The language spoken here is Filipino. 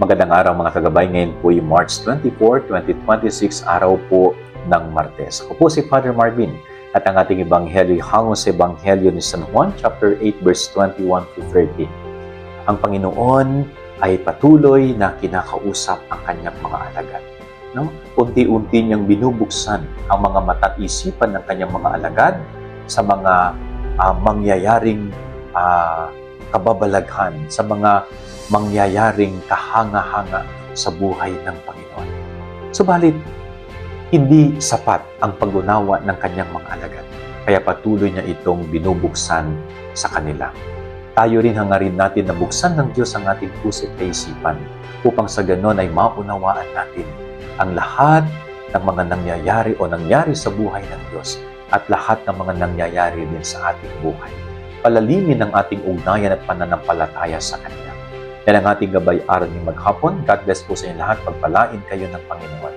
Magandang araw mga kagabay. Ngayon po yung March 24, 2026, araw po ng Martes. Ako po si Father Marvin at ang ating ebanghelyo hango sa ebanghelyo ni San Juan, chapter 8, verse 21 to 13. Ang Panginoon ay patuloy na kinakausap ang kanyang mga alagad. No? Unti-unti niyang binubuksan ang mga mata at isipan ng kanyang mga alagad sa mga mangyayaring kababalaghan, sa mga mangyayaring kahanga-hanga sa buhay ng Panginoon. Subalit, hindi sapat ang pag-unawa ng kanyang mga alagad. Kaya patuloy niya itong binubuksan sa kanila. Tayo rin hangarin natin na buksan ng Diyos ang ating puso at kaisipan upang sa ganon ay maunawaan natin ang lahat ng mga nangyayari o nangyari sa buhay ng Diyos at lahat ng mga nangyayari din sa ating buhay. Palalimin ang ating ugnayan at pananampalataya sa Kanya. Yan ang ating gabay araw ng maghapon. God bless po sa inyo lahat. Pagpalain kayo ng Panginoon.